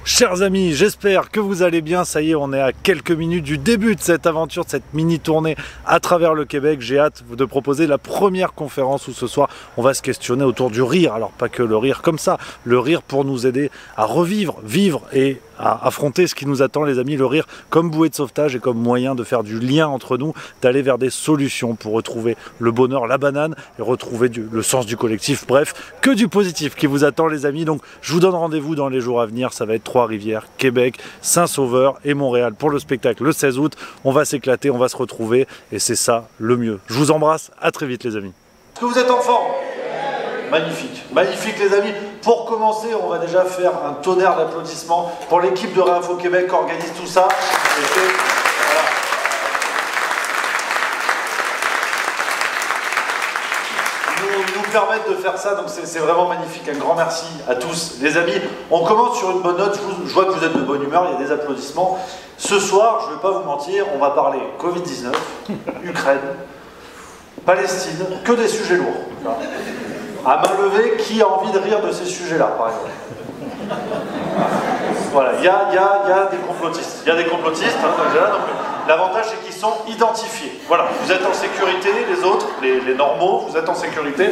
Chers amis, j'espère que vous allez bien. Ça y est, on est à quelques minutes du début de cette aventure, de cette mini-tournée à travers le Québec. J'ai hâte de proposer la première conférence où ce soir, on va se questionner autour du rire. Alors pas que le rire comme ça, le rire pour nous aider à revivre, vivre et à affronter ce qui nous attend, les amis. Le rire comme bouée de sauvetage et comme moyen de faire du lien entre nous, d'aller vers des solutions pour retrouver le bonheur, la banane et retrouver le sens du collectif. Bref, que du positif qui vous attend, les amis. Donc je vous donne rendez-vous dans les jours à venir. Ça va être Trois-Rivières, Québec, Saint-Sauveur et Montréal pour le spectacle le 16 août. On va s'éclater, on va se retrouver et c'est ça le mieux. Je vous embrasse, à très vite les amis. Est-ce que vous êtes en forme ? Magnifique, magnifique les amis. Pour commencer, on va déjà faire un tonnerre d'applaudissements pour l'équipe de Réinfo Québec qui organise tout ça. Nous permettre de faire ça, donc c'est vraiment magnifique. Un grand merci à tous les amis. On commence sur une bonne note, je vois que vous êtes de bonne humeur, il y a des applaudissements. Ce soir, je ne vais pas vous mentir, on va parler Covid-19, Ukraine, Palestine, que des sujets lourds. À main levée, qui a envie de rire de ces sujets-là, par exemple? Voilà, il y a des complotistes. Il y a des complotistes, hein, donc l'avantage c'est qu'ils sont identifiés. Voilà, vous êtes en sécurité, les autres, les normaux, vous êtes en sécurité.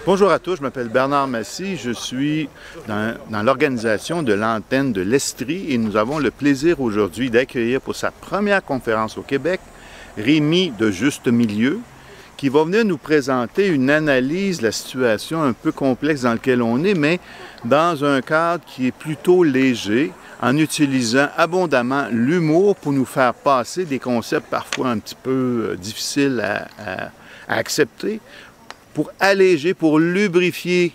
Bonjour à tous, je m'appelle Bernard Massy, je suis dans l'organisation de l'antenne de l'Estrie et nous avons le plaisir aujourd'hui d'accueillir pour sa première conférence au Québec, Rémi de Juste Milieu, qui va venir nous présenter une analyse de la situation un peu complexe dans laquelle on est, mais dans un cadre qui est plutôt léger, en utilisant abondamment l'humour pour nous faire passer des concepts parfois un petit peu difficiles à accepter, pour alléger, pour lubrifier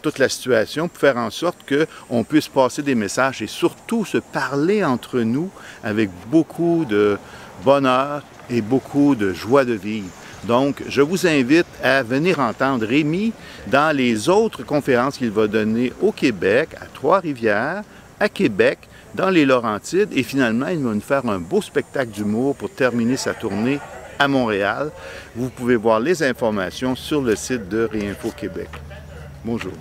toute la situation, pour faire en sorte qu'on puisse passer des messages et surtout se parler entre nous avec beaucoup de bonheur et beaucoup de joie de vivre. Donc, je vous invite à venir entendre Rémi dans les autres conférences qu'il va donner au Québec, à Trois-Rivières, à Québec, dans les Laurentides, et finalement, il va nous faire un beau spectacle d'humour pour terminer sa tournée à Montréal. Vous pouvez voir les informations sur le site de Réinfo Québec. Bonjour.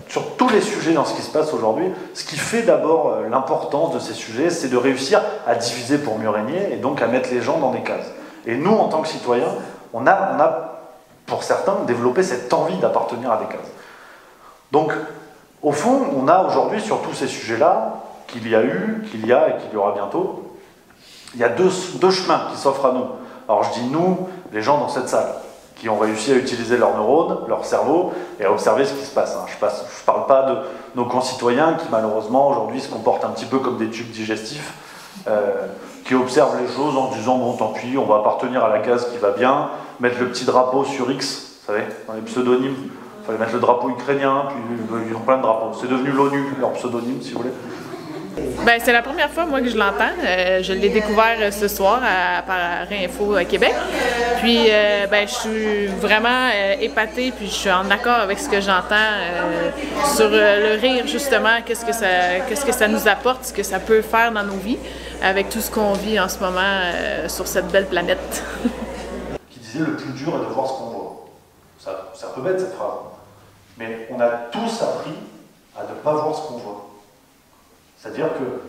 Sur tous les sujets dans ce qui se passe aujourd'hui, ce qui fait d'abord l'importance de ces sujets, c'est de réussir à diviser pour mieux régner et donc à mettre les gens dans des cases. Et nous, en tant que citoyens, on a, pour certains, développé cette envie d'appartenir à des cases. Donc, au fond, on a aujourd'hui, sur tous ces sujets-là, qu'il y a eu, qu'il y a et qu'il y aura bientôt, il y a deux chemins qui s'offrent à nous. Alors je dis nous, les gens dans cette salle, qui ont réussi à utiliser leurs neurones, leur cerveau, et à observer ce qui se passe. Je ne parle pas de nos concitoyens qui, malheureusement, aujourd'hui se comportent un petit peu comme des tubes digestifs, qui observent les choses en disant « bon, tant pis, on va appartenir à la case qui va bien, mettre le petit drapeau sur X, vous savez, dans les pseudonymes, il fallait mettre le drapeau ukrainien, puis ils ont plein de drapeaux. C'est devenu l'ONU, leur pseudonyme, si vous voulez. » Ben, c'est la première fois, moi, que je l'entends. Je l'ai découvert ce soir par Réinfo Québec. Puis, ben, je suis vraiment épatée, puis je suis en accord avec ce que j'entends sur le rire, justement. Qu'est-ce que ça nous apporte, ce que ça peut faire dans nos vies, avec tout ce qu'on vit en ce moment sur cette belle planète. Qui disait le plus dur est de voir ce qu'on voit. C'est un peu bête cette phrase. Mais on a tous appris à ne pas voir ce qu'on voit. C'est-à-dire que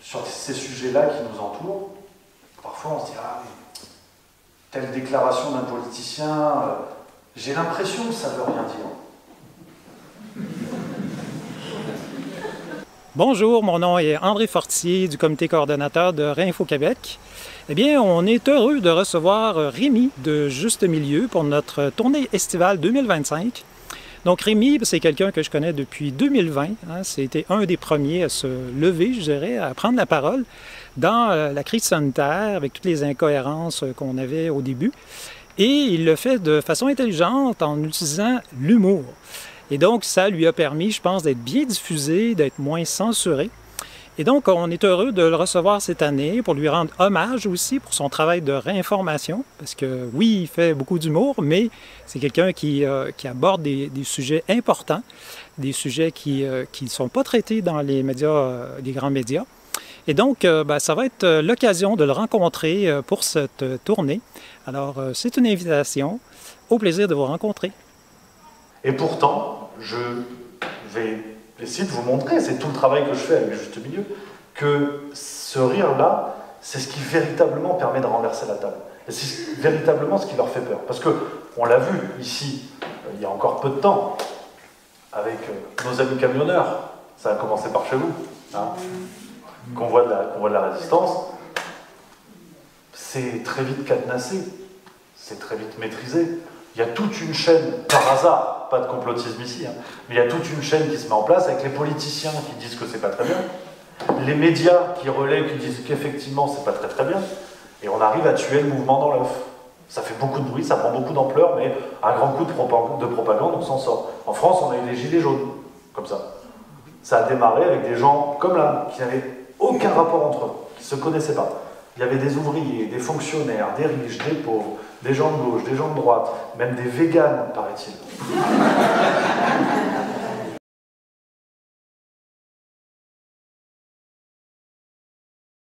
sur ces sujets-là qui nous entourent, parfois on se dit « Ah, mais telle déclaration d'un politicien, j'ai l'impression que ça ne veut rien dire. » Bonjour, mon nom est André Fortier du comité coordonnateur de Réinfo Québec. Eh bien, on est heureux de recevoir Rémi de Juste Milieu pour notre tournée estivale 2025. Donc Rémi, c'est quelqu'un que je connais depuis 2020. C'était un des premiers à se lever, je dirais, à prendre la parole dans la crise sanitaire avec toutes les incohérences qu'on avait au début. Et il le fait de façon intelligente en utilisant l'humour. Et donc, ça lui a permis, je pense, d'être bien diffusé, d'être moins censuré. Et donc, on est heureux de le recevoir cette année pour lui rendre hommage aussi pour son travail de réinformation. Parce que oui, il fait beaucoup d'humour, mais c'est quelqu'un qui aborde des sujets importants, des sujets qui ne sont pas traités dans les médias, les grands médias. Et donc, ça va être l'occasion de le rencontrer pour cette tournée. Alors, c'est une invitation. Au plaisir de vous rencontrer. Et pourtant, je vais essayer de vous montrer, c'est tout le travail que je fais avec Juste Milieu, que ce rire-là, c'est ce qui véritablement permet de renverser la table. Et c'est véritablement ce qui leur fait peur. Parce qu'on l'a vu ici, il y a encore peu de temps, avec nos amis camionneurs, ça a commencé par chez vous, hein, convoi de la résistance, c'est très vite cadenassé, c'est très vite maîtrisé. Il y a toute une chaîne, par hasard, pas de complotisme ici, hein, mais il y a toute une chaîne qui se met en place avec les politiciens qui disent que c'est pas très bien, les médias qui relaient, qui disent qu'effectivement c'est pas très très bien, et on arrive à tuer le mouvement dans l'œuf. Ça fait beaucoup de bruit, ça prend beaucoup d'ampleur, mais à grand coup de propagande, on s'en sort. En France, on a eu les gilets jaunes, comme ça. Ça a démarré avec des gens comme là, qui n'avaient aucun rapport entre eux, qui ne se connaissaient pas. Il y avait des ouvriers, des fonctionnaires, des riches, des pauvres, des gens de gauche, des gens de droite, même des véganes, paraît-il.